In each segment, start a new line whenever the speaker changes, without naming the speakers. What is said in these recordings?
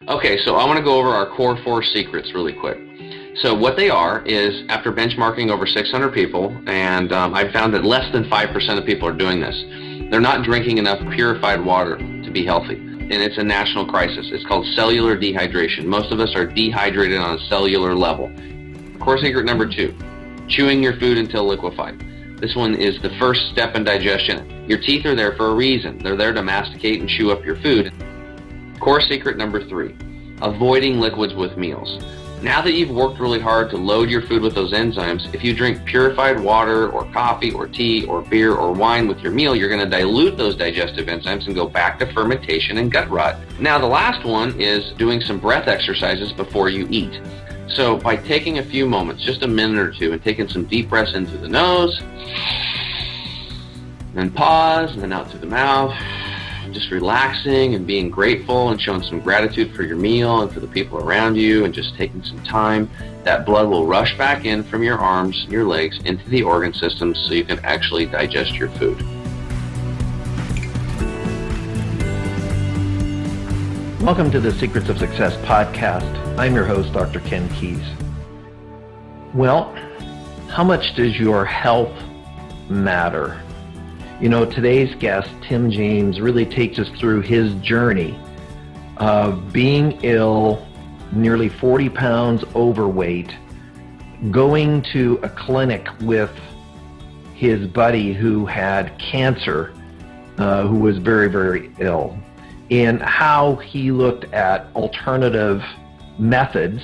Okay, so I want to go over our core 4 secrets really quick. So what they are is, after benchmarking over 600 people, and I've found that less than 5% of people are doing this. They're not drinking enough purified water to be healthy, and it's a national crisis. It's called cellular dehydration. Most of us are dehydrated on a cellular level. Core secret number 2, chewing your food until liquefied. This one is the first step in digestion. Your teeth are there for a reason. They're there to masticate and chew up your food. Core secret number 3, avoiding liquids with meals. Now that you've worked really hard to load your food with those enzymes, if you drink purified water or coffee or tea or beer or wine with your meal, you're going to dilute those digestive enzymes and go back to fermentation and gut rot. Now the last one is doing some breath exercises before you eat. So by taking a few moments, just a minute or two, and taking some deep breaths in through the nose, then pause, and then out through the mouth, just relaxing and being grateful and showing some gratitude for your meal and for the people around you, and just taking some time, that blood will rush back in from your arms and your legs into the organ systems so you can actually digest your food.
Welcome to the Secrets of Success podcast. I'm your host, Dr. Ken Keis. Well, how much does your health matter? You know, today's guest, Tim James, really takes us through his journey of being ill, nearly 40 pounds overweight, going to a clinic with his buddy who had cancer, who was very, very ill, and how he looked at alternative methods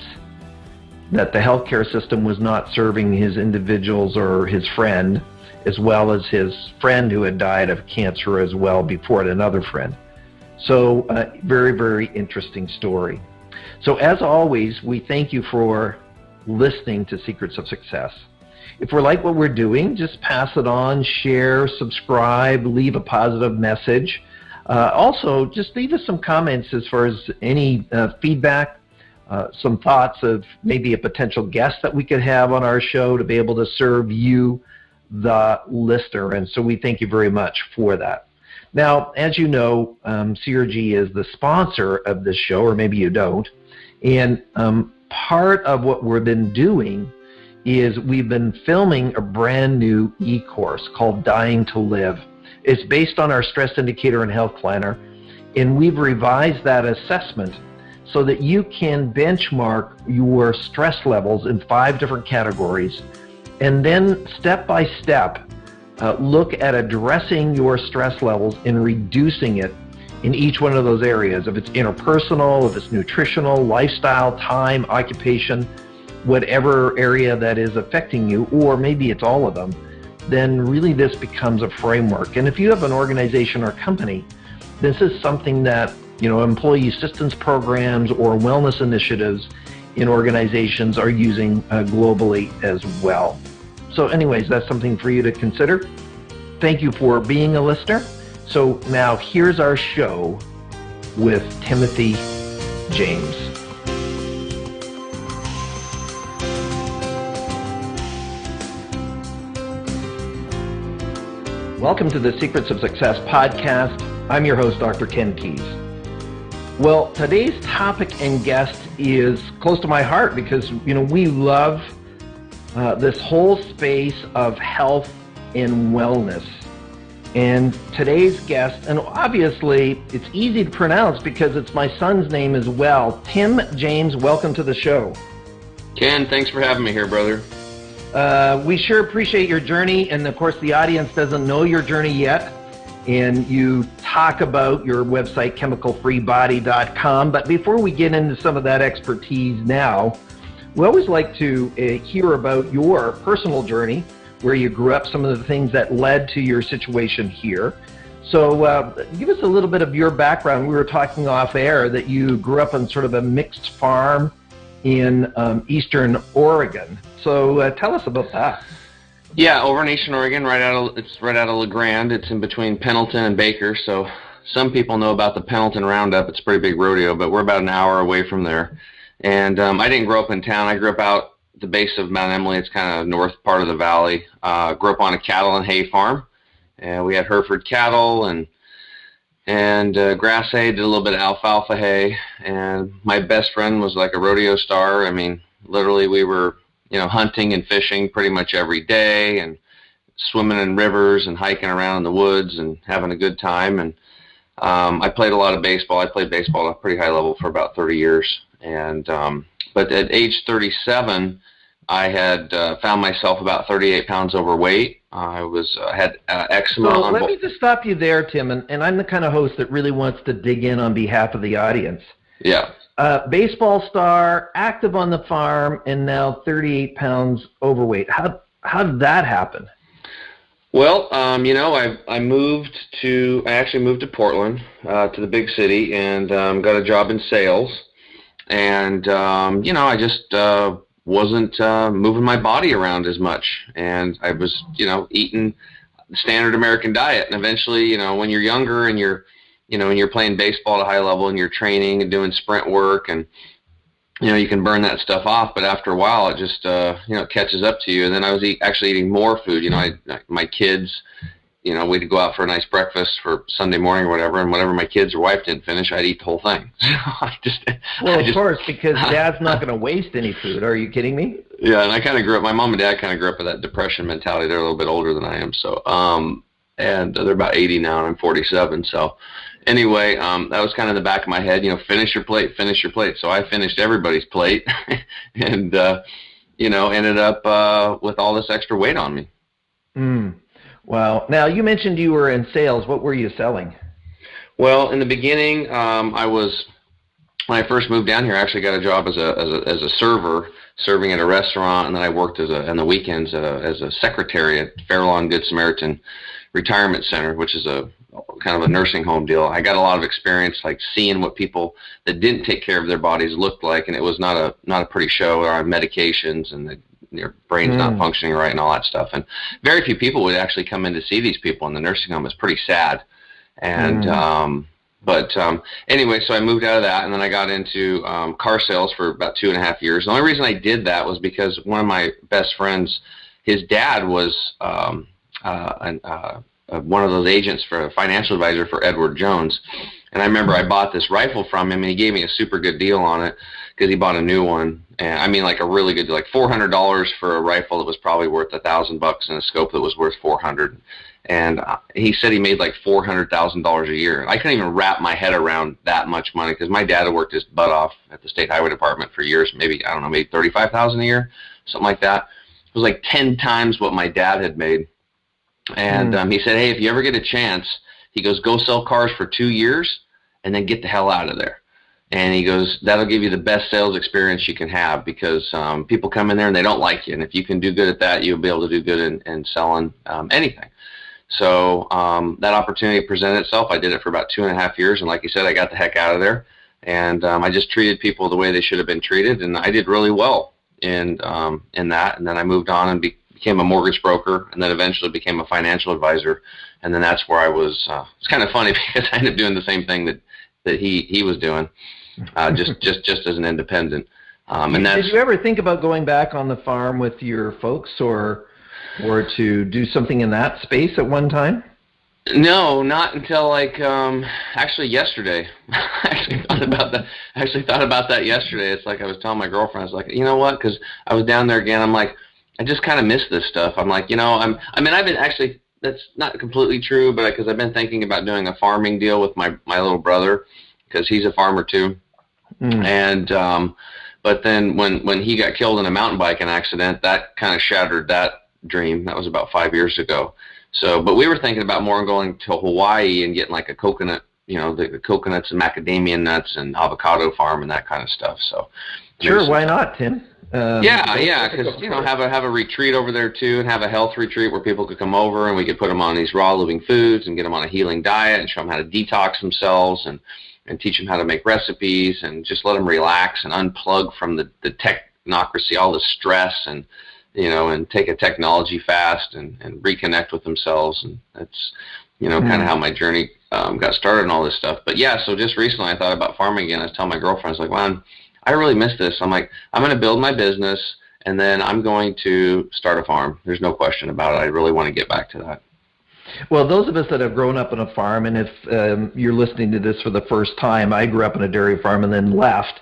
that the healthcare system was not serving his individuals or his friend, as well as his friend who had died of cancer as well before it, another friend. So very, very interesting story. So as always, we thank you for listening to Secrets of Success. If we like what we're doing, just pass it on, share, subscribe, leave a positive message. Also, just leave us some comments as far as any feedback, some thoughts of maybe a potential guest that we could have on our show to be able to serve you, the listener, and so we thank you very much for that. Now, as you know, CRG is the sponsor of this show, or maybe you don't, and part of what we've been doing is we've been filming a brand new e-course called Dying to Live. It's based on our Stress Indicator and Health Planner, and we've revised that assessment so that you can benchmark your stress levels in 5 different categories, and then step by step look at addressing your stress levels and reducing it in each one of those areas. If it's interpersonal, if it's nutritional, lifestyle, time, occupation, whatever area that is affecting you, or maybe it's all of them, then really this becomes a framework. And if you have an organization or company, this is something that, you know, employee assistance programs or wellness initiatives in organizations are using globally as well. So anyways, that's something for you to consider. Thank you for being a listener. So now here's our show with Timothy James. Welcome to the Secrets of Success podcast. I'm your host, Dr. Ken Keis. Well, today's topic and guest is close to my heart because, you know, we love this whole space of health and wellness. And today's guest, and obviously it's easy to pronounce because it's my son's name as well, Tim James, welcome to the show.
Ken, thanks for having me here, brother.
We sure appreciate your journey, and of course the audience doesn't know your journey yet. And you talk about your website, chemicalfreebody.com. But before we get into some of that expertise now, we always like to hear about your personal journey, where you grew up, some of the things that led to your situation here. So give us a little bit of your background. We were talking off air that you grew up on sort of a mixed farm in eastern Oregon. So tell us about that.
Yeah, over in Eastern Oregon, it's right out of La Grande. It's in between Pendleton and Baker. So some people know about the Pendleton Roundup. It's a pretty big rodeo, but we're about an hour away from there. And I didn't grow up in town. I grew up out the base of Mount Emily. It's kind of north part of the valley. Grew up on a cattle and hay farm. And we had Hereford cattle and and grass hay, did a little bit of alfalfa hay, and my best friend was like a rodeo star. I mean, literally we were, hunting and fishing pretty much every day, and swimming in rivers and hiking around in the woods and having a good time. And I played a lot of baseball. I played baseball at a pretty high level for about 30 years. And but at age 37, I had found myself about 38 pounds overweight. I had eczema.
So let me just stop you there, Tim. And I'm the kind of host that really wants to dig in on behalf of the audience.
Yeah.
Baseball star, active on the farm, and now 38 pounds overweight. How did that happen?
Well, I actually moved to Portland, to the big city, and got a job in sales. And, I just wasn't moving my body around as much. And I was, eating the standard American diet. And eventually, when you're younger and you're playing baseball at a high level and you're training and doing sprint work, and, you can burn that stuff off, but after a while it just, it catches up to you. And then I was actually eating more food. My kids, we'd go out for a nice breakfast for Sunday morning or whatever, and whatever my kids or wife didn't finish, I'd eat the whole thing.
Of course, because Dad's not going to waste any food. Are you kidding me?
Yeah, and I kind of my mom and dad kind of grew up with that depression mentality. They're a little bit older than I am, so, and they're about 80 now, and I'm 47, so. Anyway, that was kind of in the back of my head, finish your plate. So I finished everybody's plate and, ended up with all this extra weight on me.
Wow. Now, you mentioned you were in sales. What were you selling?
Well, in the beginning, when I first moved down here, I actually got a job as a server, serving at a restaurant, and then I worked on the weekends as a secretary at Fairlawn Good Samaritan Retirement Center, which is a kind of a nursing home deal. I got a lot of experience, like seeing what people that didn't take care of their bodies looked like, and it was not a pretty show. They're on medications, and your brain's not functioning right, and all that stuff. And very few people would actually come in to see these people in the nursing home. It's pretty sad. And anyway, so I moved out of that, and then I got into car sales for about 2.5 years. The only reason I did that was because one of my best friends, his dad was one of those agents for a financial advisor for Edward Jones. And I remember I bought this rifle from him, and he gave me a super good deal on it because he bought a new one. And I mean, like a really good deal, like $400 for a rifle that was probably worth $1,000 and a scope that was worth $400. And he said he made like $400,000 a year. I couldn't even wrap my head around that much money because my dad had worked his butt off at the state highway department for years. Maybe $35,000 a year, something like that. It was like 10 times what my dad had made. And he said, hey, if you ever get a chance, he goes, go sell cars for 2 years and then get the hell out of there. And he goes, that'll give you the best sales experience you can have because people come in there and they don't like you. And if you can do good at that, you'll be able to do good in selling anything. So that opportunity presented itself. I did it for about 2.5 years. And like you said, I got the heck out of there. And I just treated people the way they should have been treated. And I did really well in that. And then I moved on and became a mortgage broker, and then eventually became a financial advisor. And then that's where I was. It's kind of funny because I ended up doing the same thing that he was doing, just as an independent. And that's,
did you ever think about going back on the farm with your folks, or to do something in that space at one time?
No, not until like actually yesterday. I actually thought about that yesterday. It's like I was telling my girlfriend, I was like, you know what? Because I was down there again. I'm like, I just kind of miss this stuff. I'm like, I've been actually, that's not completely true, but because I've been thinking about doing a farming deal with my little brother, because he's a farmer too. And but then when he got killed in a mountain biking accident, that kind of shattered that dream. That was about 5 years ago. So, but we were thinking about more going to Hawaii and getting like a coconut, the coconuts and macadamia nuts and avocado farm and that kind of stuff. So,
sure, why not, Tim?
Because have a retreat over there too, and have a health retreat where people could come over and we could put them on these raw living foods and get them on a healing diet and show them how to detox themselves and teach them how to make recipes and just let them relax and unplug from the technocracy, all the stress, and take a technology fast and reconnect with themselves. And that's kind of how my journey got started and all this stuff. But yeah, so just recently I thought about farming again. I was telling my girlfriend, I was like, well, I really miss this. I'm like, I'm going to build my business, and then I'm going to start a farm. There's no question about it. I really want to get back to that.
Well, those of us that have grown up on a farm, and if you're listening to this for the first time, I grew up on a dairy farm and then left,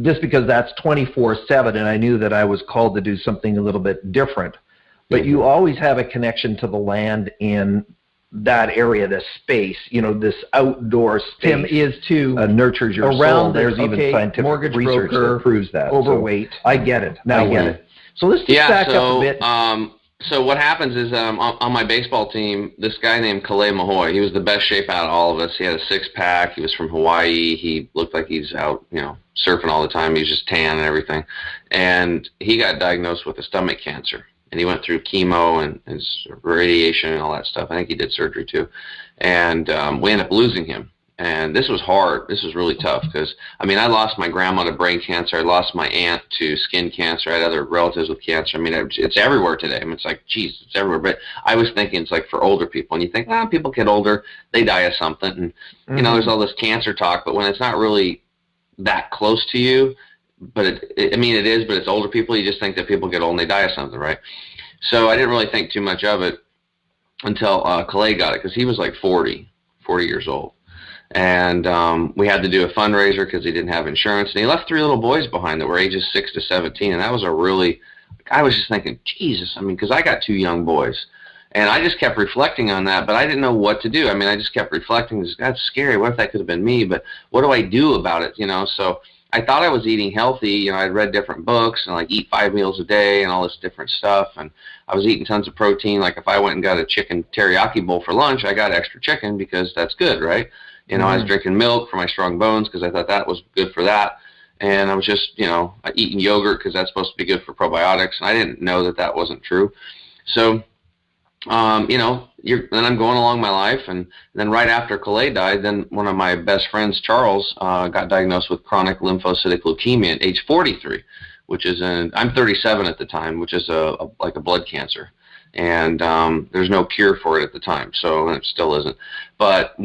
just because that's 24/7, and I knew that I was called to do something a little bit different. But you always have a connection to the land in that area, this space, this outdoor space. Tim is too. Nurtures your soul. There's even scientific mortgage research that proves that. Overweight. So, I get it. Now I get it. So let's just back up a bit.
So what happens is on my baseball team, this guy named Keis Mahoy, he was the best shape out of all of us. He had a six-pack. He was from Hawaii. He looked like he's out, surfing all the time. He was just tan and everything. And he got diagnosed with a stomach cancer. And he went through chemo and his radiation and all that stuff. I think he did surgery too. And we ended up losing him. And this was hard. This was really tough because, I lost my grandma to brain cancer. I lost my aunt to skin cancer. I had other relatives with cancer. It's everywhere today. It's like, geez, it's everywhere. But I was thinking it's like for older people. And you think, people get older, they die of something. And, there's all this cancer talk. But when it's not really that close to you, but it is, but it's older people, you just think that people get old and they die of something, right? So I didn't really think too much of it until Keis got it because he was like 40 years old. And we had to do a fundraiser because he didn't have insurance. And he left 3 little boys behind that were ages 6 to 17. And that was I was just thinking, Jesus, because I got 2 young boys. And I just kept reflecting on that, but I didn't know what to do. I just kept reflecting, that's scary. What if that could have been me? But what do I do about it? So I thought I was eating healthy. I'd read different books and eat 5 meals a day and all this different stuff. And I was eating tons of protein. Like if I went and got a chicken teriyaki bowl for lunch, I got extra chicken because that's good, right? I was drinking milk for my strong bones because I thought that was good for that. And I was just, eating yogurt because that's supposed to be good for probiotics. And I didn't know that that wasn't true. So, then I'm going along my life. And then right after Keis died, then one of my best friends, Charles, got diagnosed with chronic lymphocytic leukemia at age 43, which is I'm 37 at the time, which is like a blood cancer. And there's no cure for it at the time. So it still isn't. But,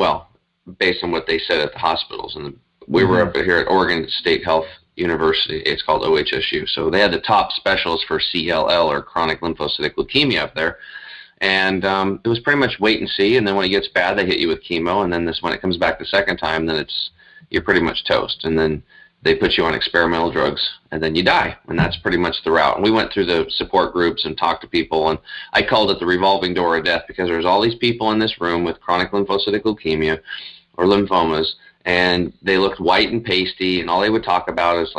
based on what they said at the hospitals. And we were up here at Oregon State Health University. It's called OHSU. So they had the top specialists for CLL, or chronic lymphocytic leukemia, up there. And it was pretty much wait and see. And then when it gets bad, they hit you with chemo. And then when it comes back the second time, then you're pretty much toast. And then they put you on experimental drugs, and then you die. And that's pretty much the route. And we went through the support groups and talked to people. And I called it the revolving door of death because there's all these people in this room with chronic lymphocytic leukemia or lymphomas, and they looked white and pasty, and all they would talk about is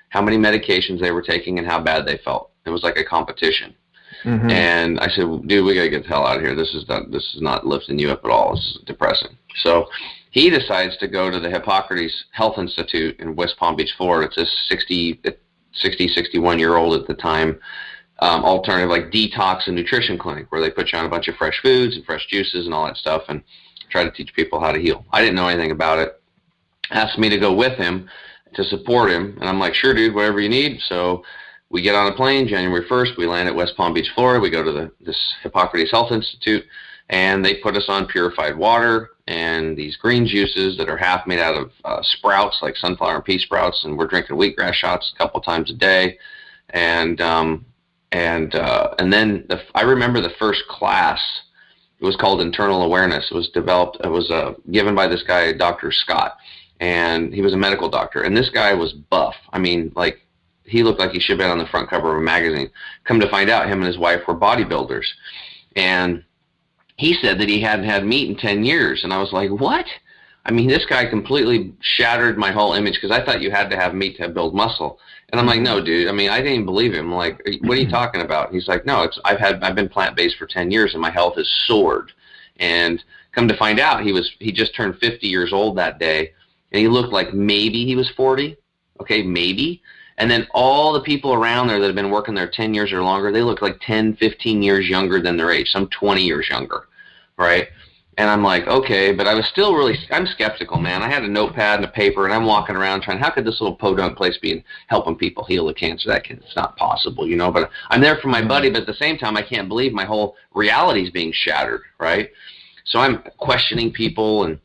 how many medications they were taking and how bad they felt. It was like a competition. And I said, well, dude, we got to get the hell out of here. This is not lifting you up at all. This is depressing. So he decides to go to the Hippocrates Health Institute in West Palm Beach, Florida. It's a 61-year-old at the time, alternative detox and nutrition clinic where they put you on a bunch of fresh foods and fresh juices and all that stuff and try to teach people how to heal. I didn't know anything about it. Asked me to go with him to support him. And I'm like, sure, dude, whatever you need. So we get on a plane January 1st. We land at West Palm Beach, Florida. We go to this Hippocrates Health Institute, and they put us on purified water and these green juices that are half made out of sprouts, like sunflower and pea sprouts, and we're drinking wheatgrass shots a couple times a day. And then I remember the first class. It was called Internal Awareness. It was given by this guy, Dr. Scott, and he was a medical doctor. And this guy was buff. He looked like he should have been on the front cover of a magazine. Come to find out, him and his wife were bodybuilders. And he said that he hadn't had meat in 10 years. And I was like, what? This guy completely shattered my whole image because I thought you had to have meat to build muscle. And I'm like, no, dude. I didn't even believe him. I'm like, what are you talking about? He's like, no, I've been plant-based for 10 years and my health has soared. And come to find out, he just turned 50 years old that day, and he looked like maybe he was 40. Okay, maybe. And then all the people around there that have been working there 10 years or longer, they look like 10, 15 years younger than their age, some 20 years younger, right? And I'm like, okay, but I was still I'm skeptical, man. I had a notepad and a paper, and I'm walking around trying, how could this little podunk place be helping people heal the cancer? It's not possible, but I'm there for my buddy, but at the same time, I can't believe my whole reality is being shattered, right? So I'm questioning people, and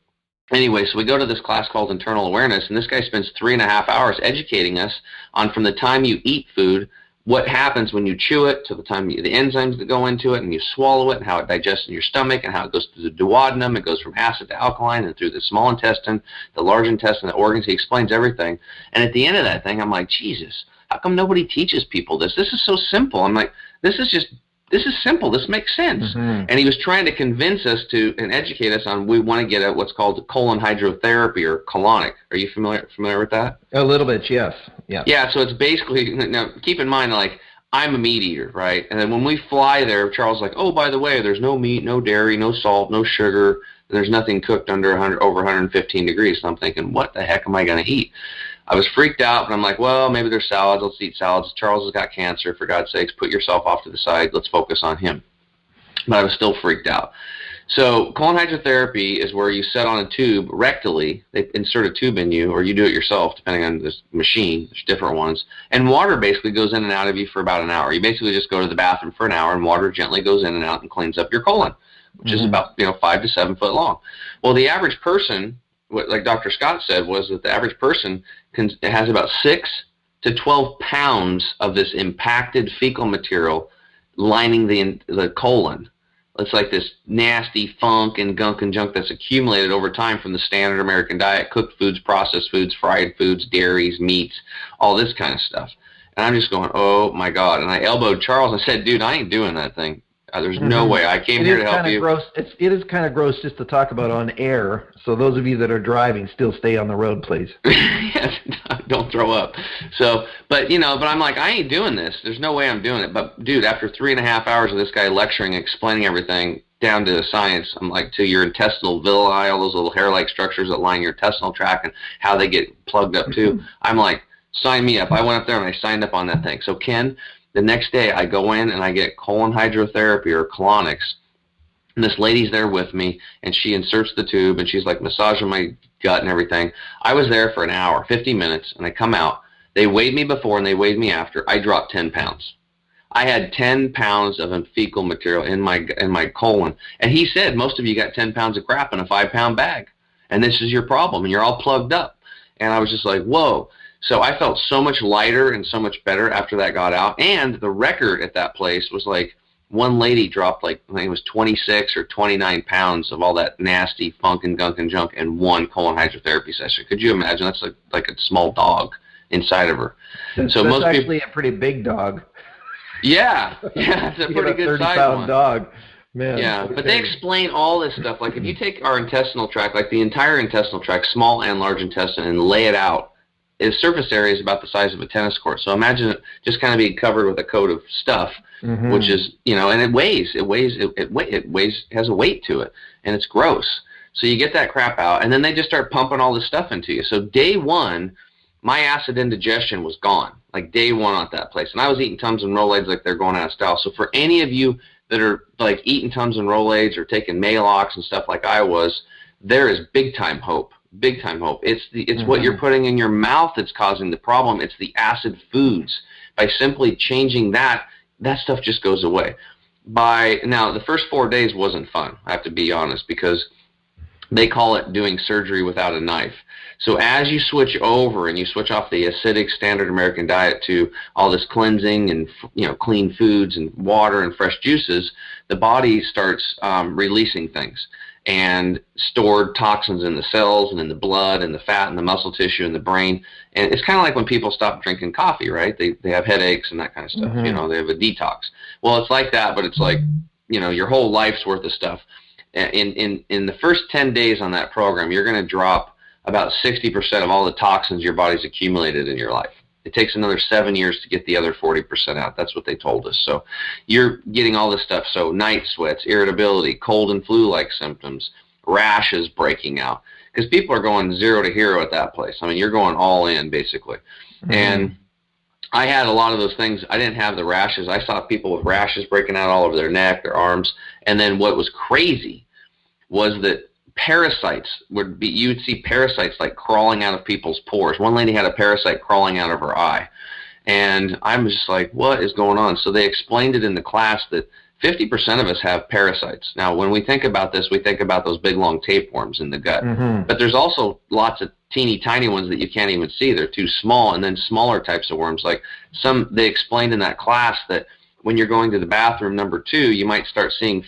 anyway, so we go to this class called Internal Awareness, and this guy spends 3.5 hours educating us on from the time you eat food, what happens when you chew it to the time the enzymes that go into it and you swallow it and how it digests in your stomach and how it goes through the duodenum. It goes from acid to alkaline and through the small intestine, the large intestine, the organs. He explains everything. And at the end of that thing, I'm like, Jesus, how come nobody teaches people this? This is so simple. I'm like, this is simple. This makes sense.
Mm-hmm.
And he was trying to convince us to and educate us on we want to get at what's called colon hydrotherapy or colonic. Are you familiar with that?
A little bit, yes. Yeah.
Yeah, so it's basically, now keep in mind, like, I'm a meat eater, right? And then when we fly there, Charles is like, oh, by the way, there's no meat, no dairy, no salt, no sugar. There's nothing cooked under over 115 degrees. So I'm thinking, what the heck am I going to eat? I was freaked out, but I'm like, well, maybe there's salads. Let's eat salads. Charles has got cancer. For God's sakes, put yourself off to the side. Let's focus on him. But I was still freaked out. So colon hydrotherapy is where you set on a tube rectally. They insert a tube in you, or you do it yourself, depending on this machine. There's different ones. And water basically goes in and out of you for about an hour. You basically just go to the bathroom for an hour, and water gently goes in and out and cleans up your colon, which is about 5 to 7 foot long. Well, the average person, what like Dr. Scott said, was that the average person has about 6 to 12 pounds of this impacted fecal material lining the colon. It's like this nasty funk and gunk and junk that's accumulated over time from the standard American diet, cooked foods, processed foods, fried foods, dairies, meats, all this kind of stuff. And I'm just going, oh my God. And I elbowed Charles and said, dude, I ain't doing that thing. There's no way. I came here to help you.
Gross. It is kind of gross just to talk about on air. So those of you that are driving, still stay on the road, please.
Yes, don't throw up. So, but I'm like, I ain't doing this. There's no way I'm doing it. But dude, after 3.5 hours of this guy lecturing, explaining everything down to the science, I'm like, to your intestinal villi, all those little hair-like structures that line your intestinal tract and how they get plugged up too. I'm like, sign me up. I went up there and I signed up on that thing. So Ken, the next day, I go in and I get colon hydrotherapy or colonics. And this lady's there with me, and she inserts the tube, and she's like massaging my gut and everything. I was there for an hour, 50 minutes, and I come out. They weighed me before and they weighed me after. I dropped 10 pounds. I had 10 pounds of fecal material in my colon. And he said, most of you got 10 pounds of crap in a 5-pound bag. And this is your problem, and you're all plugged up. And I was just like, whoa. So I felt so much lighter and so much better after that got out. And the record at that place was like one lady dropped like, I think it was 26 or 29 pounds of all that nasty funk and gunk and junk in one colon hydrotherapy session. Could you imagine? That's like a small dog inside of her.
So that's actually a pretty big dog.
Yeah, it's a pretty good size one.
30-pound dog. Man,
yeah, but they explain all this stuff. Like if you take our intestinal tract, like the entire intestinal tract, small and large intestine, and lay it out, its surface area is about the size of a tennis court. So imagine it just kind of being covered with a coat of stuff, which is, and it weighs, has a weight to it, and it's gross. So you get that crap out, and then they just start pumping all this stuff into you. So day one, my acid indigestion was gone, like day one at that place. And I was eating Tums and Rolaids like they're going out of style. So for any of you that are like eating Tums and Rolaids or taking Maalox and stuff like I was, there is big time hope. Big time hope. It's what you're putting in your mouth that's causing the problem. It's the acid foods. By simply changing that stuff just goes away. Now, the first 4 days wasn't fun, I have to be honest, because they call it doing surgery without a knife. So as you switch over and you switch off the acidic standard American diet to all this cleansing and clean foods and water and fresh juices, the body starts releasing things and stored toxins in the cells and in the blood and the fat and the muscle tissue and the brain. And it's kind of like when people stop drinking coffee, right? They have headaches and that kind of stuff. They have a detox. Well, it's like that, but it's like, your whole life's worth of stuff. In the first 10 days on that program, you're going to drop about 60% of all the toxins your body's accumulated in your life. It takes another 7 years to get the other 40% out. That's what they told us. So you're getting all this stuff. So night sweats, irritability, cold and flu-like symptoms, rashes breaking out. Because people are going 0 to hero at that place. I mean, you're going all in, basically. And I had a lot of those things. I didn't have the rashes. I saw people with rashes breaking out all over their neck, their arms. And then what was crazy was that parasites you would see parasites like crawling out of people's pores. One lady had a parasite crawling out of her eye. And I was just like, what is going on? So they explained it in the class that 50% of us have parasites. Now, when we think about this, we think about those big, long tapeworms in the gut. But there's also lots of teeny tiny ones that you can't even see. They're too small, and then smaller types of worms. Like they explained in that class that when you're going to the bathroom, number 2, you might start seeing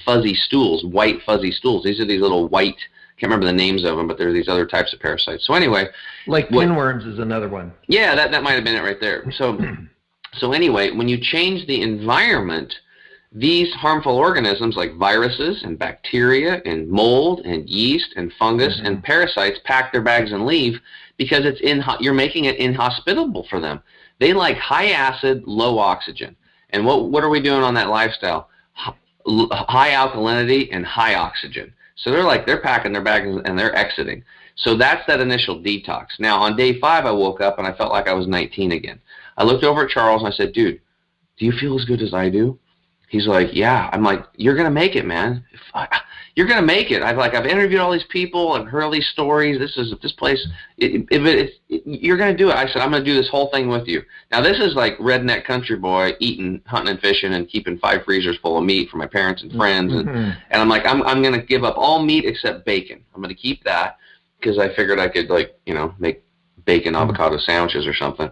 fuzzy stools, white fuzzy stools. These are these little white, can't remember the names of them, but there are these other types of parasites. So anyway.
Like pinworms is another one.
Yeah, that might have been it right there. So anyway, when you change the environment, these harmful organisms like viruses and bacteria and mold and yeast and fungus and parasites pack their bags and leave because you're making it inhospitable for them. They like high acid, low oxygen. And what are we doing on that lifestyle? High alkalinity and high oxygen. So they're packing their bags and they're exiting. So that's that initial detox. Now on day 5, I woke up and I felt like I was 19 again. I looked over at Charles and I said, dude, do you feel as good as I do? He's like, yeah. I'm like, you're going to make it, man. You're going to make it. I've interviewed all these people and heard all these stories. This place, you're going to do it. I said, I'm going to do this whole thing with you. Now, this is like redneck country boy eating, hunting and fishing and keeping 5 freezers full of meat for my parents and friends. And I'm like, I'm going to give up all meat except bacon. I'm going to keep that because I figured I could make bacon avocado sandwiches or something.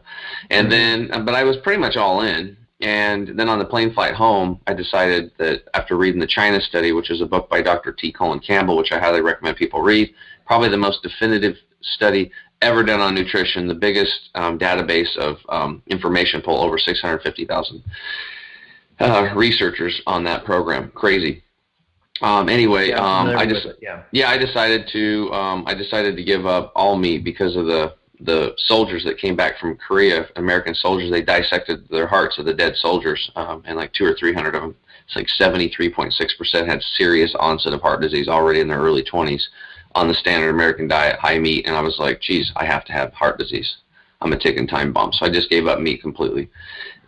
And then, but I was pretty much all in. And then on the plane flight home, I decided that after reading the China Study, which is a book by Dr. T. Colin Campbell, which I highly recommend people read, probably the most definitive study ever done on nutrition, the biggest database of information pool, over 650,000 researchers on that program. Crazy. Anyway, I decided to give up all meat because of the soldiers that came back from Korea, American soldiers. They dissected their hearts of the dead soldiers, and like 200 or 300 of them, it's like 73.6% had serious onset of heart disease already in their early 20s on the standard American diet, high meat. And I was like, geez, I have to have heart disease. I'm a ticking time bomb. So I just gave up meat completely.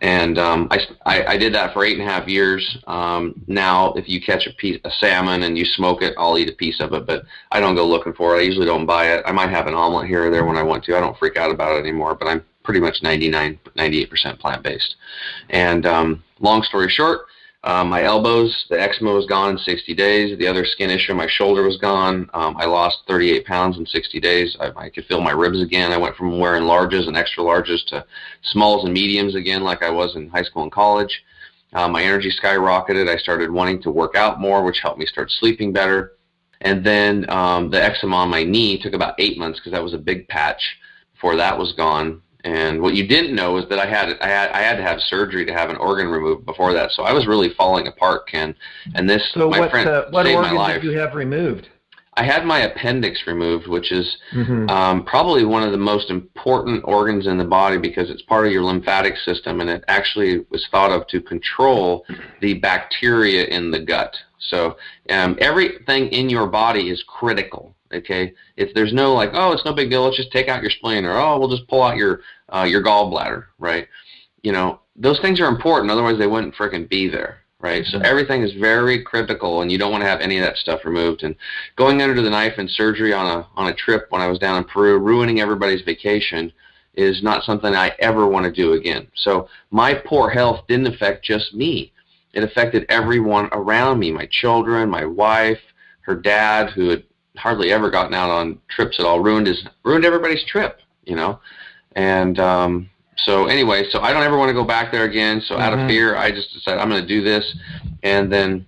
And I did that for 8.5 years. Now, if you catch a salmon and you smoke it, I'll eat a piece of it, but I don't go looking for it. I usually don't buy it. I might have an omelet here or there when I want to. I don't freak out about it anymore, but I'm pretty much 98% plant-based. And long story short, my elbows, the eczema was gone in 60 days. The other skin issue, my shoulder was gone. I lost 38 pounds in 60 days. I could feel my ribs again. I went from wearing larges and extra larges to smalls and mediums again, like I was in high school and college. My energy skyrocketed. I started wanting to work out more, which helped me start sleeping better. And then the eczema on my knee took about 8 months because that was a big patch before that was gone. And what you didn't know is that I had to have surgery to have an organ removed before that. So I was really falling apart, Ken. And this,
so
my friend, saved my life.
What organ did you have removed?
I had my appendix removed, which is probably one of the most important organs in the body because it's part of your lymphatic system, and it actually was thought of to control the bacteria in the gut. So everything in your body is critical. Okay, if there's no like, oh, it's no big deal, let's just take out your spleen, or oh, we'll just pull out your gallbladder, right? You know, those things are important, otherwise they wouldn't frickin' be there, right? So everything is very critical, and you don't want to have any of that stuff removed. And going under the knife and surgery on a trip when I was down in Peru, ruining everybody's vacation, is not something I ever want to do again. So my poor health didn't affect just me; it affected everyone around me, my children, my wife, her dad, who had hardly ever gotten out on trips at all, ruined everybody's trip, you know. And so anyway, so I don't ever want to go back there again. So out of fear, I just decided I'm going to do this. And then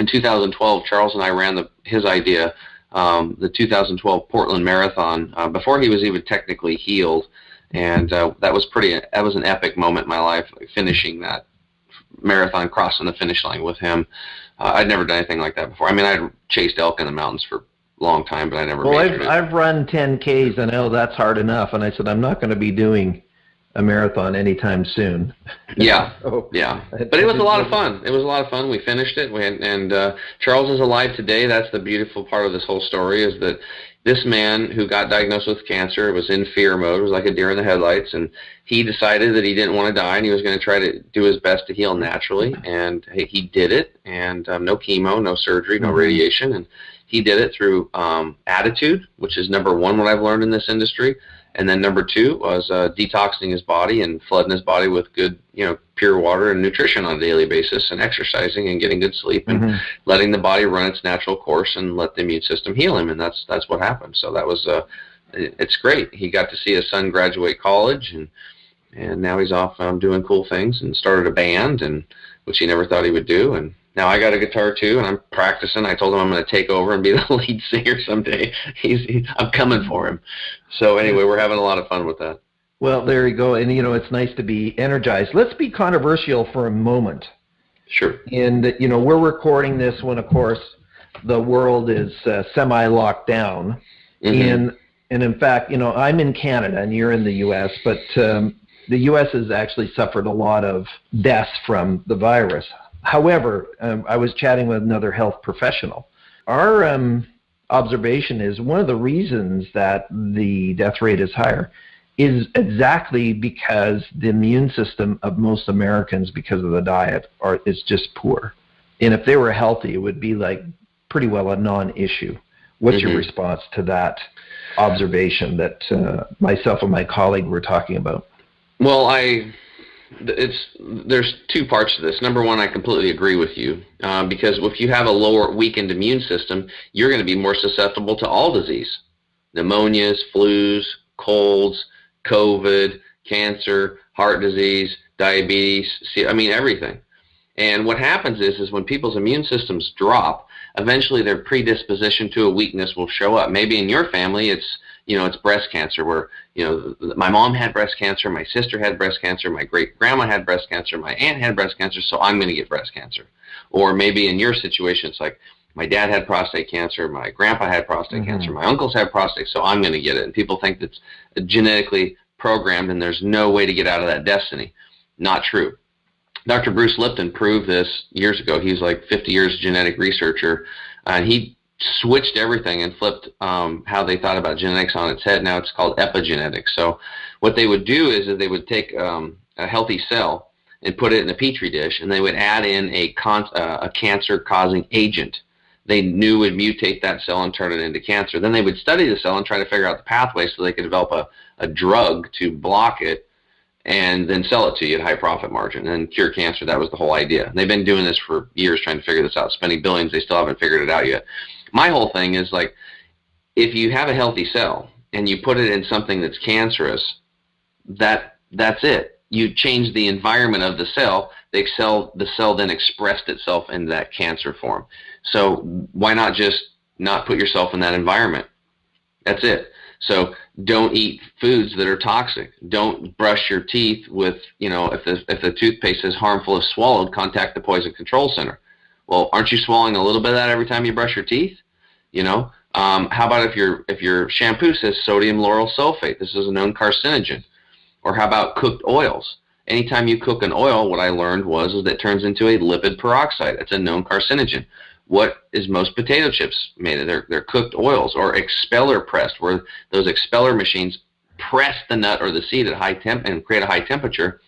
in 2012, Charles and I ran his idea, the 2012 Portland Marathon, before he was even technically healed. And that was an epic moment in my life, like finishing that marathon, crossing the finish line with him. I'd never done anything like that before. I mean, I'd chased elk in the mountains for long time, but I never majored it.
I've run 10Ks. I know that's hard enough, and I said I'm not going to be doing a marathon anytime soon.
Yeah, yeah. But it was a lot of fun. It was a lot of fun. We finished it, and Charles is alive today. That's the beautiful part of this whole story, is that this man who got diagnosed with cancer was in fear mode. It was like a deer in the headlights, and he decided that he didn't want to die, and he was going to try to do his best to heal naturally, and he did it, and no chemo, no surgery, no radiation, and he did it through attitude, which is number one what I've learned in this industry, And then number 2 was detoxing his body and flooding his body with good, pure water and nutrition on a daily basis, and exercising and getting good sleep, and letting the body run its natural course and let the immune system heal him. And that's what happened. So that was it's great. He got to see his son graduate college, and now he's off doing cool things, and started a band, and which he never thought he would do. And now I got a guitar too, and I'm practicing. I told him I'm going to take over and be the lead singer someday. I'm coming for him. So anyway, we're having a lot of fun with that.
Well, there you go. And, it's nice to be energized. Let's be controversial for a moment.
Sure.
And, we're recording this when, of course, the world is semi-locked down. And in fact, I'm in Canada and you're in the U.S., but the U.S. has actually suffered a lot of deaths from the virus. However, I was chatting with another health professional. Our observation is one of the reasons that the death rate is higher is exactly because the immune system of most Americans, because of the diet, is just poor. And if they were healthy, it would be like pretty well a non-issue. What's your response to that observation that myself and my colleague were talking about?
Well, there's 2 parts to this. Number 1, I completely agree with you, because if you have a lower, weakened immune system, you're going to be more susceptible to all disease, pneumonias, flus, colds, COVID, cancer, heart disease, diabetes, everything. And what happens is when people's immune systems drop, eventually their predisposition to a weakness will show up. Maybe in your family, it's breast cancer, where, my mom had breast cancer, my sister had breast cancer, my great-grandma had breast cancer, my aunt had breast cancer, so I'm going to get breast cancer. Or maybe in your situation, it's like, my dad had prostate cancer, my grandpa had prostate cancer, my uncles had prostate, so I'm going to get it. And people think that's genetically programmed and there's no way to get out of that destiny. Not true. Dr. Bruce Lipton proved this years ago. He's like 50 years genetic researcher, and he switched everything and flipped how they thought about genetics on its head. Now it's called epigenetics. So what they would do is they would take a healthy cell and put it in a petri dish, and they would add in a cancer-causing agent they knew would mutate that cell and turn it into cancer. Then they would study the cell and try to figure out the pathway so they could develop a drug to block it and then sell it to you at high profit margin and cure cancer. That was the whole idea. And they've been doing this for years, trying to figure this out, spending billions. They still haven't figured it out yet. My whole thing is, like, if you have a healthy cell and you put it in something that's cancerous, that's it. You change the environment of the cell. The cell then expressed itself in that cancer form. So why not just not put yourself in that environment? That's it. So don't eat foods that are toxic. Don't brush your teeth with, if the toothpaste is harmful if swallowed, contact the Poison Control Center. Well, aren't you swallowing a little bit of that every time you brush your teeth? How about if your shampoo says sodium lauryl sulfate? This is a known carcinogen. Or how about cooked oils? Anytime you cook an oil, what I learned was that it turns into a lipid peroxide. It's a known carcinogen. What is most potato chips made of? They're cooked oils, or expeller pressed, where those expeller machines press the nut or the seed at high temp and create a high temperature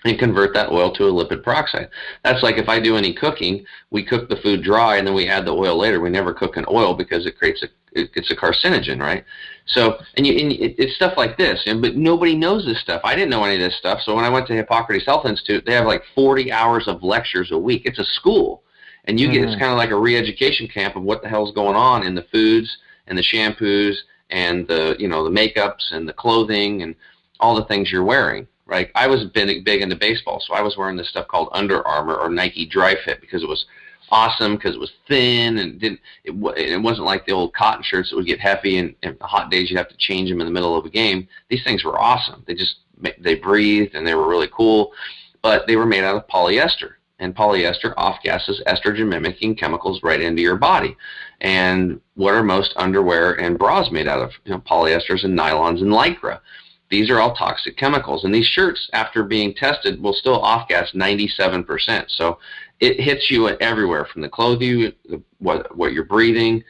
and convert that oil to a lipid peroxide. That's like if I do any cooking, we cook the food dry and then we add the oil later. We never cook an oil because it's a carcinogen, right? So, it's stuff like this, but nobody knows this stuff. I didn't know any of this stuff. So when I went to Hippocrates Health Institute, they have like 40 hours of lectures a week. It's a school. And you get, it's kind of like a re-education camp of what the hell's going on in the foods and the shampoos and the makeups and the clothing and all the things you're wearing, right? I was big into baseball, so I was wearing this stuff called Under Armour or Nike Dry Fit because it was awesome, because it was thin and it wasn't like the old cotton shirts that would get heavy and hot days you'd have to change them in the middle of a game. These things were awesome. They breathed and they were really cool, but they were made out of polyester. And polyester off-gases estrogen-mimicking chemicals right into your body. And what are most underwear and bras made out of? Polyesters and nylons and lycra. These are all toxic chemicals. And these shirts, after being tested, will still off-gas 97%. So it hits you everywhere, from the clothing, what you're breathing,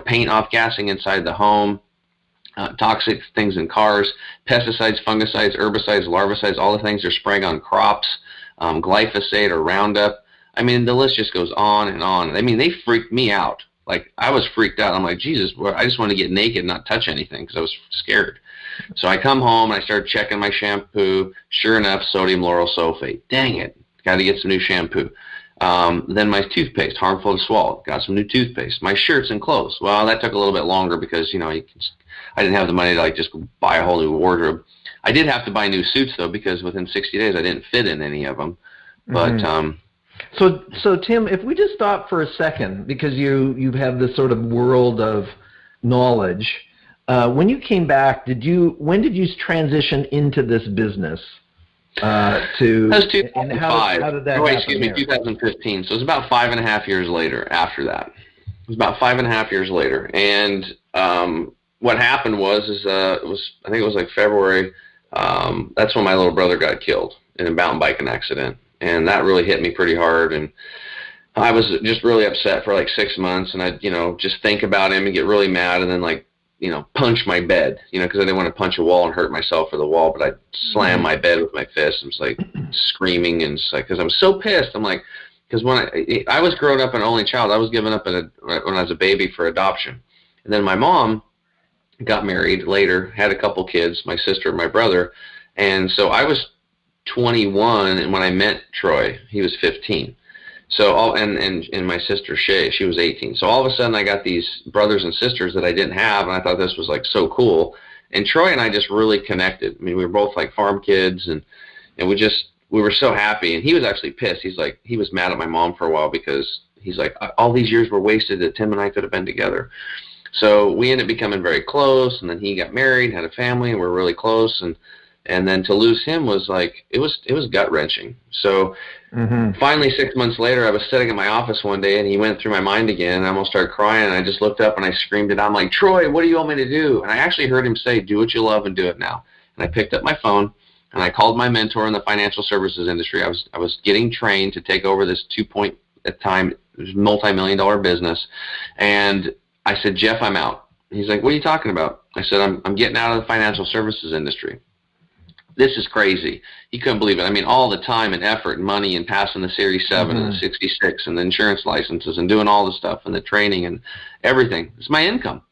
paint off-gassing inside the home, toxic things in cars, pesticides, fungicides, herbicides, larvicides, all the things they're spraying on crops. Glyphosate or Roundup. I mean, the list just goes on and on. I mean, they freaked me out. Like, I was freaked out. I'm like, Jesus, I just want to get naked and not touch anything because I was scared. So I come home and I start checking my shampoo. Sure enough, sodium lauryl sulfate. Dang it. Got to get some new shampoo. Then my toothpaste, harmful to swallow. Got some new toothpaste. My shirts and clothes. Well, that took a little bit longer because, I didn't have the money to like just buy a whole new wardrobe. I did have to buy new suits though, because within 60 days I didn't fit in any of them. But
So Tim, if we just stop for a second, because you have this sort of world of knowledge. When you came back, when did you transition into this business? That was
2005.
How did that happen?
2015. So it was about 5.5 years later after that. It was about 5.5 years later. And what happened was I think it was like February. That's when my little brother got killed in a mountain biking accident. And that really hit me pretty hard. And I was just really upset for like 6 months. And I'd, just think about him and get really mad and then punch my bed, because I didn't want to punch a wall and hurt myself for the wall, but I'd slam my bed with my fist. I was like screaming and because I'm so pissed. I'm like, because when I was growing up an only child, I was given up when I was a baby for adoption. And then my mom got married later, had a couple kids, my sister and my brother. And so I was 21, and when I met Troy, he was 15. So and my sister Shay, she was 18. So all of a sudden I got these brothers and sisters that I didn't have, and I thought this was like so cool. And Troy and I just really connected. I mean, we were both like farm kids, and we were so happy. And he was actually pissed. He was mad at my mom for a while because he's like, all these years were wasted that Tim and I could have been together. So we ended up becoming very close, and then he got married, had a family, and we're really close. And then to lose him was like, it was gut-wrenching. So finally 6 months later, I was sitting in my office one day, and he went through my mind again, and I almost started crying, and I just looked up and I screamed it out. I'm like, Troy, what do you want me to do? And I actually heard him say, do what you love and do it now. And I picked up my phone, and I called my mentor in the financial services industry. I was getting trained to take over this multi-million-dollar business. And I said, Jeff, I'm out. He's like, what are you talking about? I said, I'm getting out of the financial services industry. This is crazy. He couldn't believe it. I mean, all the time and effort and money and passing the Series 7 and the 66 and the insurance licenses and doing all the stuff and the training and everything. It's my income.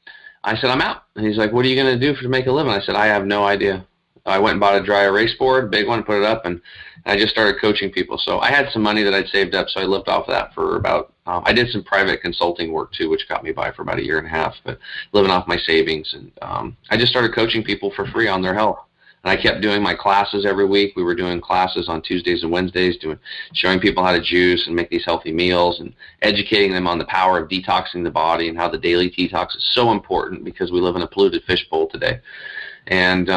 I said, I'm out. And he's like, what are you going to do to make a living? I said, I have no idea. I went and bought a dry erase board, big one, put it up, and I just started coaching people. So I had some money that I'd saved up, so I lived off of that for about, I did some private consulting work too, which got me by for about 1.5 years, but living off my savings. And I just started coaching people for free on their health. And I kept doing my classes every week. We were doing classes on Tuesdays and Wednesdays, showing people how to juice and make these healthy meals and educating them on the power of detoxing the body and how the daily detox is so important because we live in a polluted fishbowl today. And,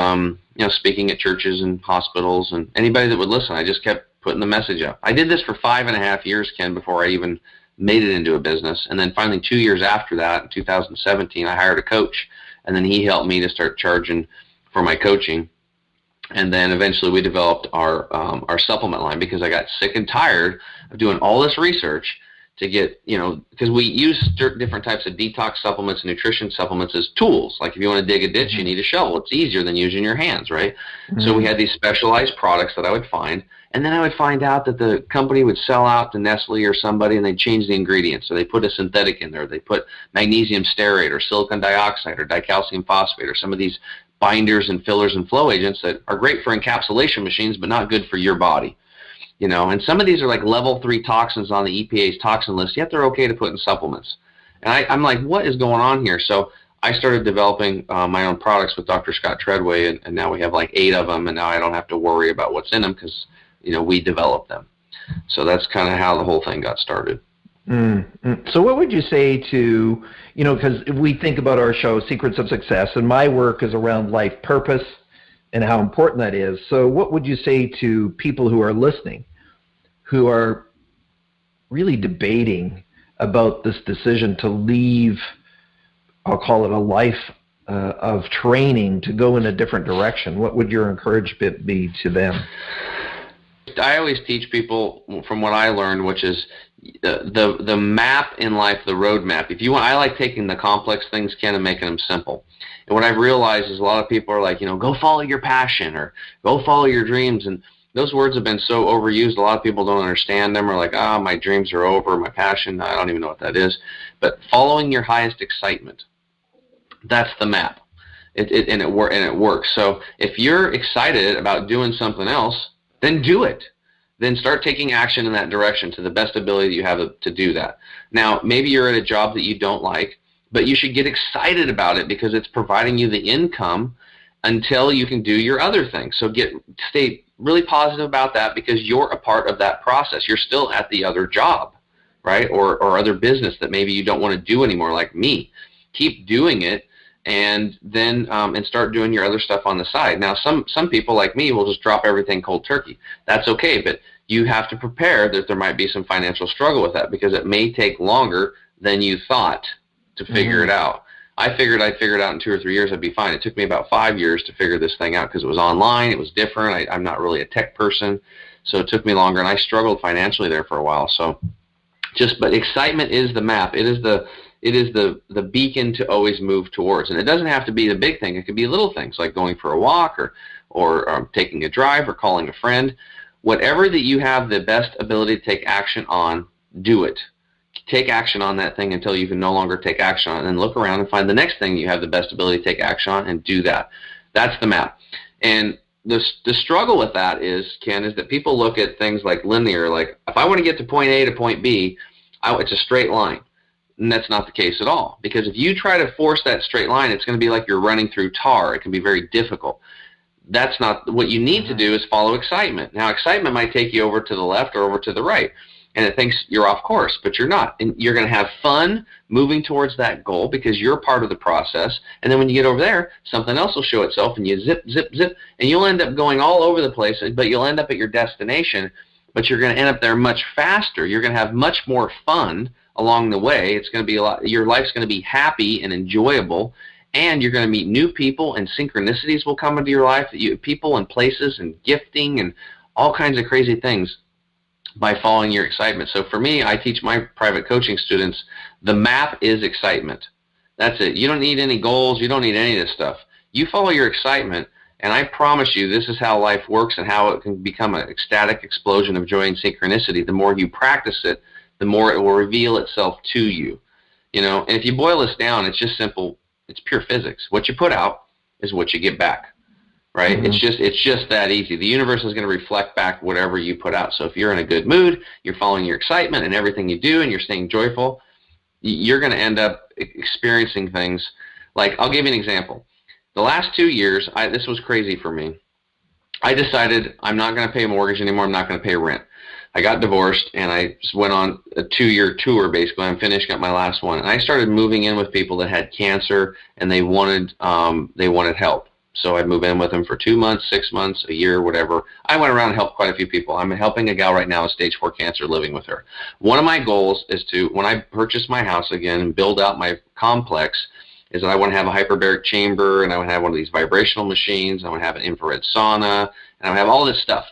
speaking at churches and hospitals and anybody that would listen, I just kept putting the message up. I did this for 5.5 years, Ken, before I even made it into a business. And then finally 2 years after that, in 2017, I hired a coach. And then he helped me to start charging for my coaching. And then eventually we developed our supplement line because I got sick and tired of doing all this research to get, because we use different types of detox supplements and nutrition supplements as tools. Like if you want to dig a ditch, you need a shovel. It's easier than using your hands, right? So we had these specialized products that I would find, and then I would find out that the company would sell out to Nestle or somebody, and they'd change the ingredients. So they put a synthetic in there. They put magnesium stearate or silicon dioxide or dicalcium phosphate or some of these binders and fillers and flow agents that are great for encapsulation machines, but not good for your body. And some of these are like level 3 toxins on the EPA's toxin list, yet they're okay to put in supplements. And I'm like, what is going on here? So I started developing my own products with Dr. Scott Treadway, and now we have like 8 of them, and now I don't have to worry about what's in them because, we develop them. So that's kind of how the whole thing got started.
So what would you say to, because we think about our show, Secrets of Success, and my work is around life purpose and how important that is. So what would you say to people who are listening, who are really debating about this decision to leave, I'll call it a life of training, to go in a different direction? What would your encouragement be to them?
I always teach people from what I learned, which is the map in life, the road map. If you want, I like taking the complex things, Ken, and making them simple. And what I've realized is a lot of people are like, go follow your passion or go follow your dreams. And those words have been so overused. A lot of people don't understand them, or like, my dreams are over, my passion, I don't even know what that is. But following your highest excitement, that's the map. And it works. So if you're excited about doing something else, then do it. Then start taking action in that direction to the best ability that you have to do that. Now, maybe you're at a job that you don't like, but you should get excited about it because it's providing you the income until you can do your other things. So stay really positive about that because you're a part of that process. You're still at the other job, right? Or other business that maybe you don't want to do anymore, like me. Keep doing it. And then and start doing your other stuff on the side. Now, some people like me will just drop everything cold turkey. That's okay, but you have to prepare that there might be some financial struggle with that because it may take longer than you thought to figure it out. I figured I'd figure it out in 2 or 3 years. I'd be fine. It took me about 5 years to figure this thing out because it was online. It was different. I'm not really a tech person, so it took me longer, and I struggled financially there for a while. So, but excitement is the map. It is the beacon to always move towards. And it doesn't have to be the big thing. It could be little things like going for a walk or taking a drive or calling a friend. Whatever that you have the best ability to take action on, do it. Take action on that thing until you can no longer take action on it. And then look around and find the next thing you have the best ability to take action on and do that. That's the map. And the struggle with that is, Ken, is that people look at things like linear. Like if I want to get to point A to point B, it's a straight line. And that's not the case at all. Because if you try to force that straight line, it's going to be like you're running through tar. It can be very difficult. That's not what you need to do. Is follow excitement. Now, excitement might take you over to the left or over to the right, and it thinks you're off course, but you're not. And you're going to have fun moving towards that goal because you're part of the process. And then when you get over there, something else will show itself, and you zip, zip, zip, and you'll end up going all over the place, but you'll end up at your destination, but you're going to end up there much faster. You're going to have much more fun along the way. It's going to be your life's going to be happy and enjoyable, and you're going to meet new people, and synchronicities will come into your life, people and places and gifting and all kinds of crazy things by following your excitement. So for me, I teach my private coaching students, the map is excitement. That's it. You don't need any goals. You don't need any of this stuff. You follow your excitement, and I promise you this is how life works and how it can become an ecstatic explosion of joy and synchronicity. The more you practice it, the more it will reveal itself to you. And if you boil this down, it's just simple. It's pure physics. What you put out is what you get back, right? It's just that easy. The universe is going to reflect back whatever you put out. So if you're in a good mood, you're following your excitement and everything you do, and you're staying joyful, you're going to end up experiencing things. Like, I'll give you an example. The last 2 years, this was crazy for me. I decided I'm not going to pay a mortgage anymore. I'm not going to pay rent. I got divorced, and I just went on a 2-year tour, basically. I'm finishing up my last one. And I started moving in with people that had cancer, and they wanted help. So I'd move in with them for 2 months, 6 months, a year, whatever. I went around and helped quite a few people. I'm helping a gal right now with stage 4 cancer, living with her. One of my goals is to, when I purchase my house again and build out my complex, is that I want to have a hyperbaric chamber, and I want to have one of these vibrational machines, I want to have an infrared sauna, and I want to have all this stuff.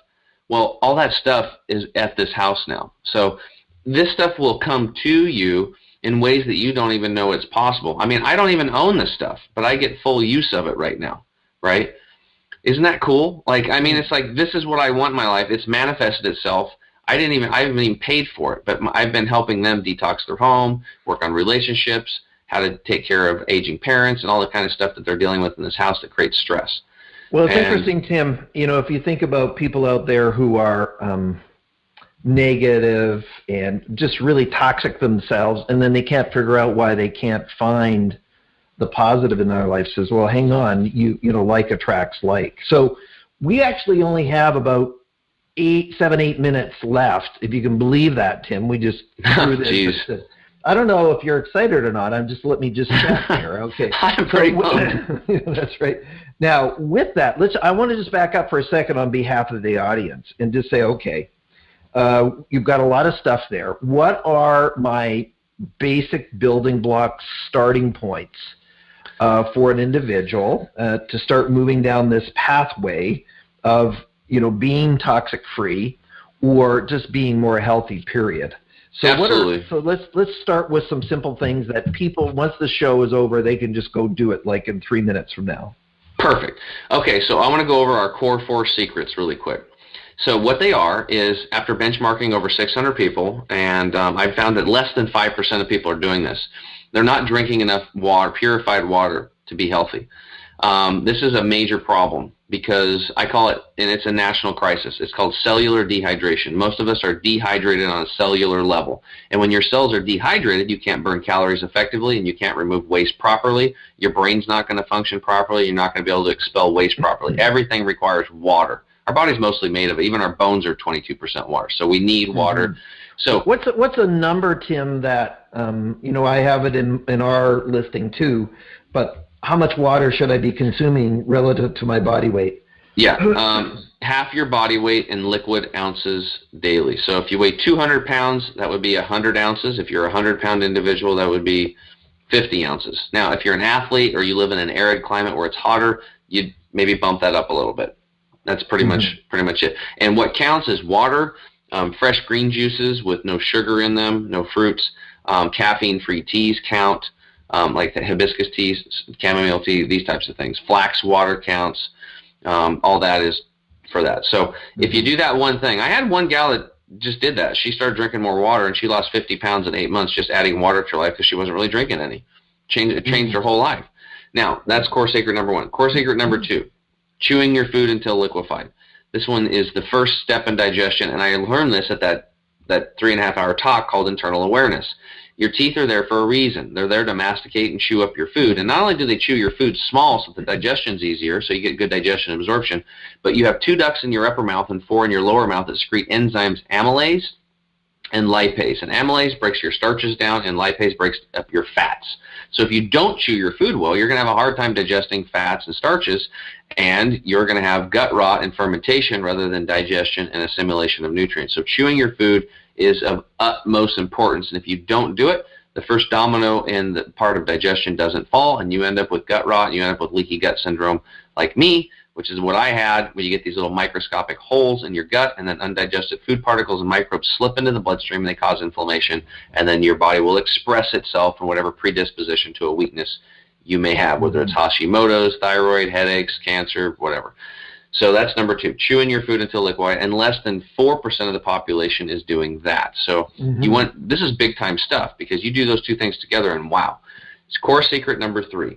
Well, all that stuff is at this house now. So this stuff will come to you in ways that you don't even know it's possible. I mean, I don't even own this stuff, but I get full use of it right now, right? Isn't that cool? Like, I mean, it's like, this is what I want in my life. It's manifested itself. I haven't even paid for it, but I've been helping them detox their home, work on relationships, how to take care of aging parents, and all the kind of stuff that they're dealing with in this house that creates stress.
Well, it's interesting, Tim, if you think about people out there who are negative and just really toxic themselves, and then they can't figure out why they can't find the positive in their life, says, well, hang on, like attracts like. So we actually only have about 7-8 minutes left, if you can believe that, Tim. We just threw this. I don't know if you're excited or not. Let me just check here. Okay.
I'm pretty pumped.
That's right. Now, with that, I want to just back up for a second on behalf of the audience and just say, okay, you've got a lot of stuff there. What are my basic building blocks, starting points for an individual to start moving down this pathway of, being toxic free or just being more healthy, period? So
Absolutely.
Let's start with some simple things that people, once the show is over, they can just go do it like in 3 minutes from now.
Perfect. Okay, so I want to go over our core 4 secrets really quick. So what they are is, after benchmarking over 600 people, and I've found that less than 5% of people are doing this. They're not drinking enough water, purified water, to be healthy. This is a major problem because I call it, and it's a national crisis, it's called cellular dehydration. Most of us are dehydrated on a cellular level. And when your cells are dehydrated, you can't burn calories effectively and you can't remove waste properly. Your brain's not going to function properly. You're not going to be able to expel waste properly. Everything requires water. Our body's mostly made of it. Even our bones are 22% water. So we need water. So
what's a number, Tim, that, I have it in our listing too, but how much water should I be consuming relative to my body weight?
Yeah, half your body weight in liquid ounces daily. So if you weigh 200 pounds, that would be 100 ounces. If you're a 100-pound individual, that would be 50 ounces. Now, if you're an athlete or you live in an arid climate where it's hotter, you'd maybe bump that up a little bit. That's pretty much it. And what counts is water, fresh green juices with no sugar in them, no fruits, caffeine-free teas count. Like the hibiscus teas, chamomile tea, these types of things. Flax water counts. All that is for that. So if you do that one thing, I had one gal that just did that. She started drinking more water, and she lost 50 pounds in 8 months just adding water to her life because she wasn't really drinking any. It changed her whole life. Now, that's core secret number 1. Core secret number 2, chewing your food until liquefied. This one is the first step in digestion, and I learned this at that 3.5-hour talk called Internal Awareness. Your teeth are there for a reason. They're there to masticate and chew up your food. And not only do they chew your food small so that the digestion's easier, so you get good digestion and absorption, but you have 2 ducts in your upper mouth and 4 in your lower mouth that secrete enzymes amylase and lipase. And amylase breaks your starches down, and lipase breaks up your fats. So if you don't chew your food well, you're going to have a hard time digesting fats and starches, and you're going to have gut rot and fermentation rather than digestion and assimilation of nutrients. So chewing your food is of utmost importance, and if you don't do it, the first domino in the part of digestion doesn't fall, and you end up with gut rot, and you end up with leaky gut syndrome like me, which is what I had, where you get these little microscopic holes in your gut, and then undigested food particles and microbes slip into the bloodstream, and they cause inflammation, and then your body will express itself from whatever predisposition to a weakness you may have, whether it's Hashimoto's, thyroid, headaches, cancer, whatever. So that's number 2, chewing your food until liquefied, and less than 4% of the population is doing that. So this is big time stuff, because you do those 2 things together and wow. It's core secret number 3,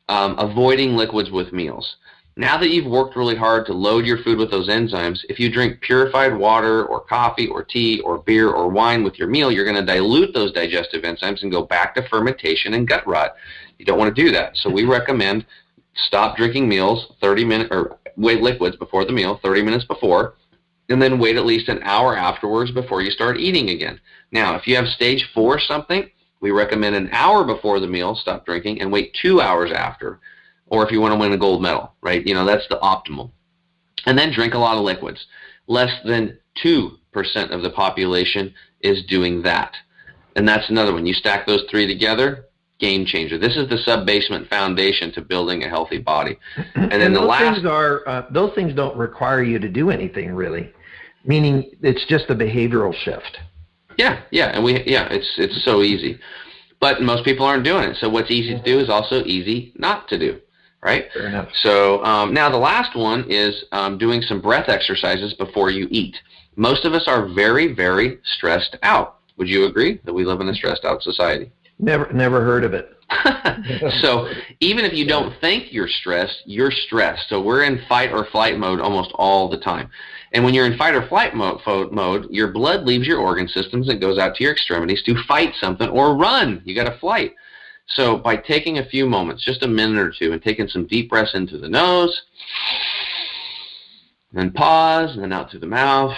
avoiding liquids with meals. Now that you've worked really hard to load your food with those enzymes, if you drink purified water or coffee or tea or beer or wine with your meal, you're going to dilute those digestive enzymes and go back to fermentation and gut rot. You don't want to do that. So we recommend stop drinking meals 30 minutes or wait liquids before the meal 30 minutes before, and then wait at least an hour afterwards before you start eating again. Now, if you have stage 4 something, we recommend an hour before the meal stop drinking and wait 2 hours after. Or if you want to win a gold medal, right? That's the optimal. And then drink a lot of liquids. Less than 2% of the population is doing that. And that's another one. You stack those 3 together, game changer. This is the sub-basement foundation to building a healthy body. And then
those things don't require you to do anything really, meaning it's just a behavioral shift.
Yeah, it's so easy. But most people aren't doing it. So what's easy to do is also easy not to do. Right?
Fair enough.
So now the last one is doing some breath exercises before you eat. Most of us are very, very stressed out. Would you agree that we live in a stressed out society?
Never heard of it.
So even if you don't think you're stressed, you're stressed. So we're in fight or flight mode almost all the time. And when you're in fight or flight mode, your blood leaves your organ systems and goes out to your extremities to fight something or run. You got to fight. So by taking a few moments, just a minute or 2, and taking some deep breaths into the nose, and then pause, and then out through the mouth,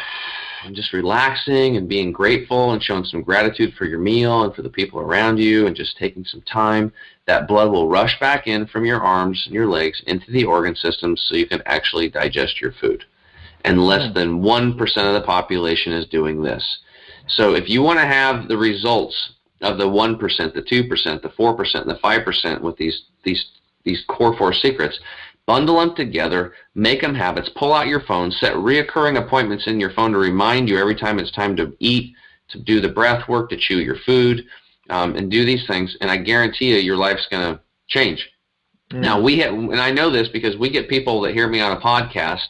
and just relaxing and being grateful and showing some gratitude for your meal and for the people around you, and just taking some time, that blood will rush back in from your arms and your legs into the organ systems so you can actually digest your food. And less than 1% of the population is doing this. So if you want to have the results of the 1%, the 2%, the 4%, and the 5% with these core 4 secrets, bundle them together, make them habits, pull out your phone, set reoccurring appointments in your phone to remind you every time it's time to eat, to do the breath work, to chew your food, and do these things, and I guarantee you your life's going to change. Now, and I know this because we get people that hear me on a podcast,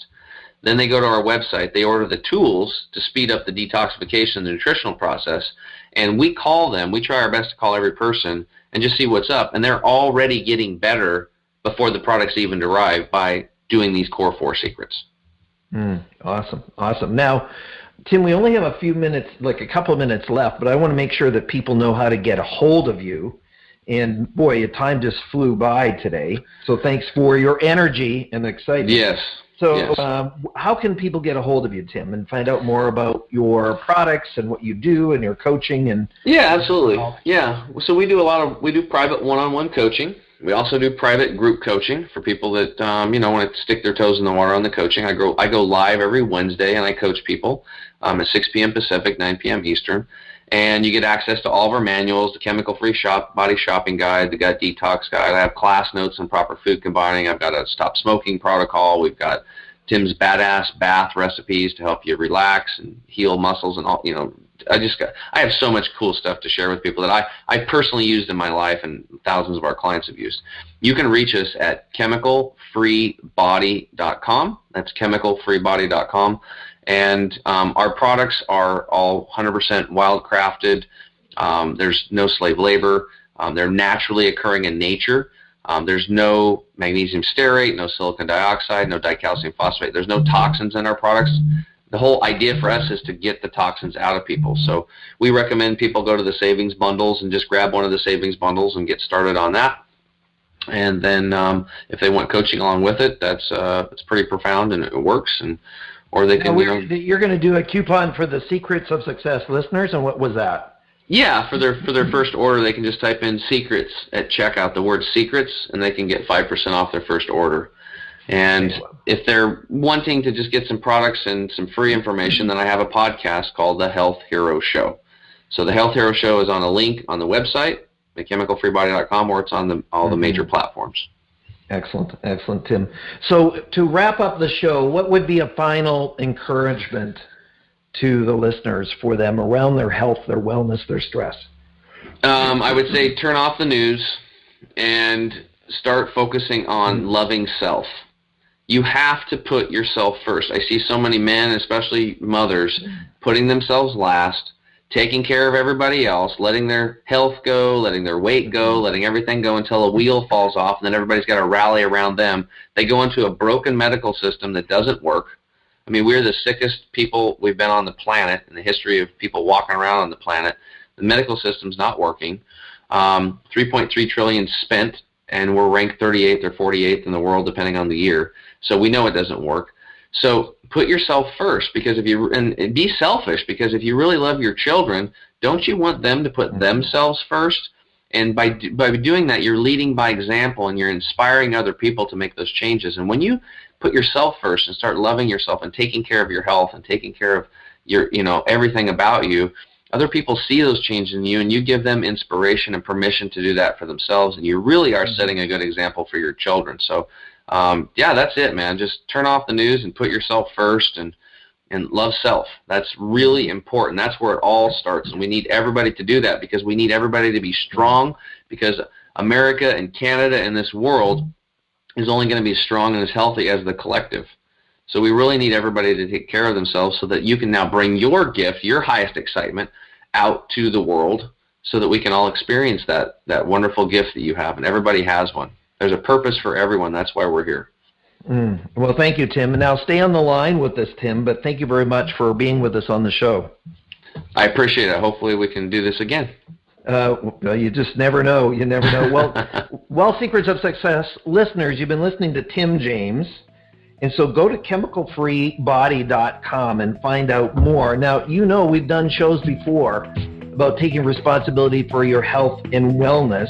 then they go to our website, they order the tools to speed up the detoxification and the nutritional process, and we call them, we try our best to call every person and just see what's up, and they're already getting better before the products even arrive by doing these core 4 secrets.
Awesome. Now, Tim, we only have a few minutes, like a couple of minutes left, but I want to make sure that people know how to get a hold of you. And boy, your time just flew by today. So thanks for your energy and excitement.
Yes.
So
yes.
How can people get a hold of you, Tim, and find out more about your products and what you do and your coaching? And
yeah, absolutely. Yeah. So we do private one-on-one coaching. We also do private group coaching for people that want to stick their toes in the water on the coaching. I go live every Wednesday and I coach people at 6 p.m. Pacific, 9 p.m. Eastern. And you get access to all of our manuals, the chemical-free body shopping guide, the gut detox guide. I have class notes on proper food combining. I've got a stop smoking protocol. We've got Tim's badass bath recipes to help you relax and heal muscles and all. I have so much cool stuff to share with people that I personally used in my life and thousands of our clients have used. You can reach us at chemicalfreebody.com. That's chemicalfreebody.com. And our products are all 100% wild-crafted. There's no slave labor. They're naturally occurring in nature. There's no magnesium stearate, no silicon dioxide, no dicalcium phosphate. There's no toxins in our products. The whole idea for us is to get the toxins out of people. So we recommend people go to the savings bundles and just grab one of the savings bundles and get started on that. And then if they want coaching along with it, it's pretty profound and it works. Or they can.
You're going to do a coupon for the Secrets of Success listeners, and what was that?
Yeah, for their first order, they can just type in secrets at checkout, the word secrets, and they can get 5% off their first order. And if they're wanting to just get some products and some free information, then I have a podcast called The Health Hero Show. So The Health Hero Show is on a link on the website, chemicalfreebody.com, or it's on all the major platforms.
Excellent, Tim. So to wrap up the show, what would be a final encouragement to the listeners for them around their health, their wellness, their stress?
I would say turn off the news and start focusing on loving self. You have to put yourself first. I see so many men, especially mothers, putting themselves last, taking care of everybody else, letting their health go, letting their weight go, letting everything go until a wheel falls off, and then everybody's got to rally around them. They go into a broken medical system that doesn't work. I mean, we're the sickest people we've been on the planet in the history of people walking around on the planet. The medical system's not working. 3.3 trillion spent, and we're ranked 38th or 48th in the world, depending on the year. So we know it doesn't work. So put yourself first, because and be selfish, because if you really love your children, don't you want them to put themselves first? And by doing that, you're leading by example, and you're inspiring other people to make those changes. And when you put yourself first and start loving yourself and taking care of your health and taking care of your, everything about you, other people see those changes in you, and you give them inspiration and permission to do that for themselves, and you really are setting a good example for your children. So that's it, man. Just turn off the news and put yourself first and love self. That's really important. That's where it all starts, and we need everybody to do that, because we need everybody to be strong, because America and Canada and this world is only going to be as strong and as healthy as the collective. So we really need everybody to take care of themselves so that you can now bring your gift, your highest excitement, out to the world so that we can all experience that wonderful gift that you have, and everybody has one. There's a purpose for everyone. That's why we're here.
Well, thank you, Tim. And now stay on the line with us, Tim, but thank you very much for being with us on the show.
I appreciate it. Hopefully we can do this again.
You just never know. You never know. Well, Secrets of Success listeners, you've been listening to Tim James. And so go to chemicalfreebody.com and find out more. Now, we've done shows before about taking responsibility for your health and wellness.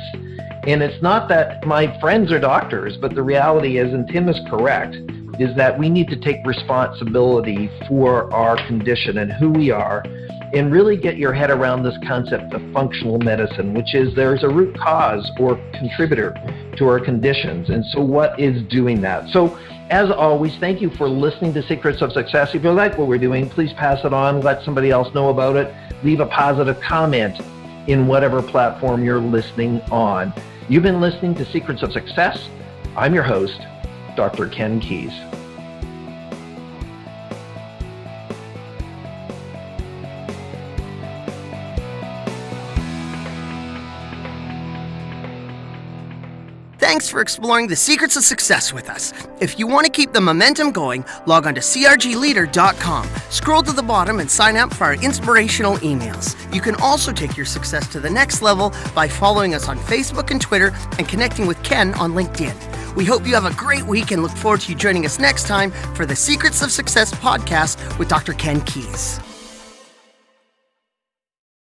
And it's not that my friends are doctors, but the reality is, and Tim is correct, is that we need to take responsibility for our condition and who we are, and really get your head around this concept of functional medicine, which is there's a root cause or contributor to our conditions. And so what is doing that? So as always, thank you for listening to Secrets of Success. If you like what we're doing, please pass it on, let somebody else know about it, leave a positive comment in whatever platform you're listening on. You've been listening to Secrets of Success. I'm your host, Dr. Ken Keis.
Thanks Thanks for exploring the secrets of success with us. If you want to keep the momentum going, log on to crgleader.com. Scroll to the bottom and sign up for our inspirational emails. You can also take your success to the next level by following us on Facebook and Twitter and connecting with Ken on LinkedIn. We hope you have a great week and look forward to you joining us next time for the Secrets of Success podcast with Dr. Ken Keis.